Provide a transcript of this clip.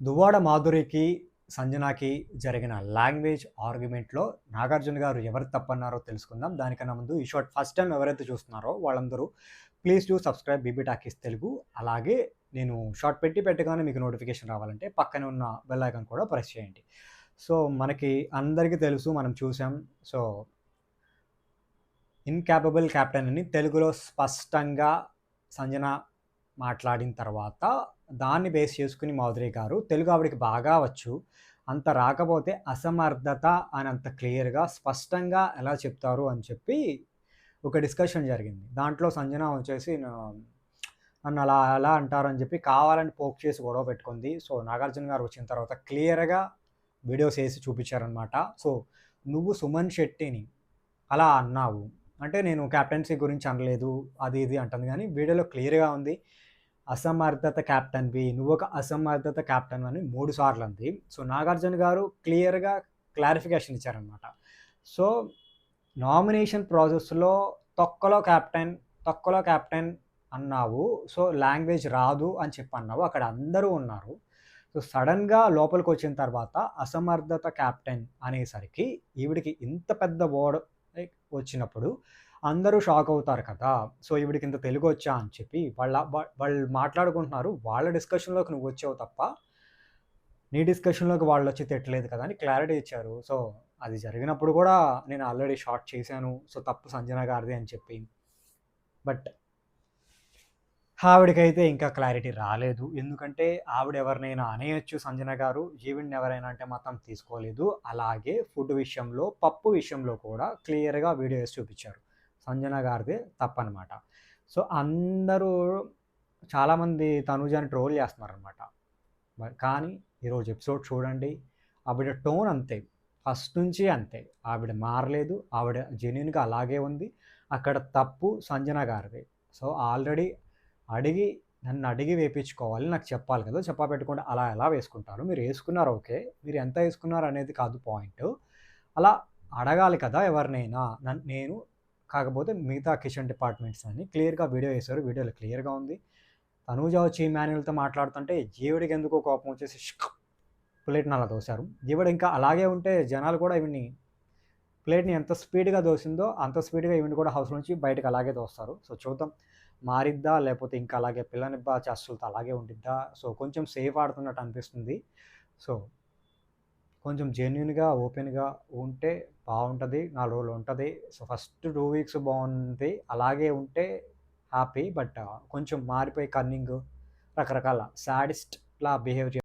దువ్వాడ మాధురికి, సంజనాకి జరిగిన లాంగ్వేజ్ ఆర్గ్యుమెంట్‌లో నాగార్జున గారు ఎవరు తప్పన్నారో తెలుసుకుందాం. దానికన్నా ముందు ఈ షార్ట్ ఫస్ట్ టైమ్ ఎవరైతే చూస్తున్నారో వాళ్ళందరూ please do subscribe BB Talkies Telugu. అలాగే నేను షార్ట్ పెట్టగానే మీకు నోటిఫికేషన్ రావాలంటే పక్కనే ఉన్న బెల్ ఐకాన్ కూడా ప్రెస్ చేయండి. సో, మనకి అందరికీ తెలుసు, మనం చూసాం. సో, ఇన్‌క్యాపబుల్ కెప్టెన్ అని తెలుగులో స్పష్టంగా సంజన మాట్లాడిన తర్వాత దాన్ని బేస్ చేసుకొని మాధురి గారు తెలుగు ఆవిడకి బాగా వచ్చు. అంత రాకపోతే అసమర్థత అని అంత క్లియర్‌గా, స్పష్టంగా ఎలా చెప్తారు అని చెప్పి ఒక డిస్కషన్ జరిగింది. దాంట్లో సంజన వచ్చేసి నన్ను అలా ఎలా అంటారు అని చెప్పి కావాలని పోక్ చేసి గొడవ పెట్టుకుంది. సో, నాగార్జున గారు వచ్చిన తర్వాత క్లియర్‌గా వీడియోస్ ఏసి చూపించారనమాట. సో, నువ్వు సుమన్ శెట్టిని అలా అన్నావు. అంటే నేను కెప్టెన్సీ గురించి అనలేదు. అది ఇది అంటుంది గానీ వీడియోలో క్లియర్‌గా ఉంది. అసమర్థత కెప్టెన్‌వి. నువ్వొక అసమర్థత కెప్టెన్ అని 3 సార్లు అంది. సో, నాగార్జున గారు క్లియర్‌గా క్లారిఫికేషన్ ఇచ్చారనమాట. సో, నామినేషన్ ప్రాసెస్‌లో తొక్కలో కెప్టెన్ అన్నావు. సో, లాంగ్వేజ్ రాదు అని చెప్పి అన్నావు. అక్కడ అందరూ ఉన్నారు. సో, సడెన్‌గా లోపలికొచ్చిన తర్వాత అసమర్థత కెప్టెన్ అనేసరికి ఈవిడికి ఇంత పెద్ద వర్డ్ వచ్చినప్పుడు అందరూ షాక్ అవుతారు కదా! సో, ఈవిడికి ఇంత తెలుగొచ్చా అని చెప్పి వాళ్ళు మాట్లాడుకుంటున్నారు. వాళ్ళ డిస్కషన్‌లోకి నువ్వొచ్చావు తప్ప, నీ డిస్కషన్‌లోకి వాళ్ళొచ్చి తిట్టలేదు కదా! అని క్లారిటీ ఇచ్చారు. సో, అది జరిగినప్పుడు గూడా నేను ఆల్రెడీ షార్ట్ చేశాను. సో, తప్పు సంజన గారిదే అని చెప్పి. బట్ ఆవిడకైతే ఇంకా క్లారిటీ రాలేదు. ఎందుకంటే ఆవిడ ఎవరినైనా అనేయొచ్చు సంజన గారు. ఈవిడని ఎవరైనా అంటే మాత్రం తీసుకోలేదు. అలాగే ఫుడ్ విషయంలో, పప్పు విషయంలో కూడా క్లియర్‌గా వీడియో ఏసి చూపిచ్చారు. సంజన గారిదే తప్పనమాట. సో, అందరూ చాలామంది తనూజని ట్రోల్ చేస్తున్నారనమాట. కానీ ఈరోజు ఎపిసోడ్ చూడండి. ఆవిడ టోన్ అంతే. ఫస్ట్ నుంచి అంతే. ఆవిడ మారలేదు. ఆవిడ జెన్యూన్‌గా అలాగే ఉంది. అక్కడ తప్పు సంజన గారిదే. సో, ఆల్రెడీ నన్నడిగి వేపించుకోవాలి. నాకు చెప్పాలి కదా! చెప్పా పెట్టకుండా అలా ఎలా వేసుకుంటారు? మీరు ఏసుకున్నారు ఓకే. మీరు ఎంత ఏసుకున్నారు అనేది కాదు పాయింటు. అలా అడగాలి కదా ఎవరినైనా. నేను కాకపోతే మిగతా కిచెన్ డిపార్ట్మెంట్స్ అని క్లియర్‌గా వీడియో ఏశారు. వీడియోలో క్లియర్‌గా ఉంది. తనూజ వచ్చి ఇమాన్యుయల్‌తో మాట్లాడుతుంటే ఈవిడకెందుకో కోపం వచ్చేసి ప్లేట్‌ని అలా తోసారు. ఈవిడ ఇంకా అలాగే ఉంటే జనాలు కూడా ఈవిడ్ని ప్లేట్‌ని ఎంత స్పీడ్‌గా దోసిందో అంత స్పీడ్‌గా ఈవిడ్ని కూడా హౌస్ నుంచి బయటకి అలాగే తోస్తారు. సో, చూద్దాం మారిద్దా? లేపోతే ఇంకా అలాగే పిల్లనిబ్బా చేష్టలతో అలాగే ఉండిద్దా? సో, కొంచెం సేఫ్ ఆడుతున్నట్టు అనిపిస్తుంది. సో, కొంచెం జెన్యూన్‌గా, ఓపెన్‌గా ఉంటే బావుంటది. 4 రోజులు ఉంటది. సో, ఫస్ట్ 2 వీక్స్ బావుంది. అలాగే ఉంటే హ్యాపీ. బట్ కొంచెం మారిపోయి కన్నింగు, రకరకాల సాడిస్ట్‌లా బిహేవ్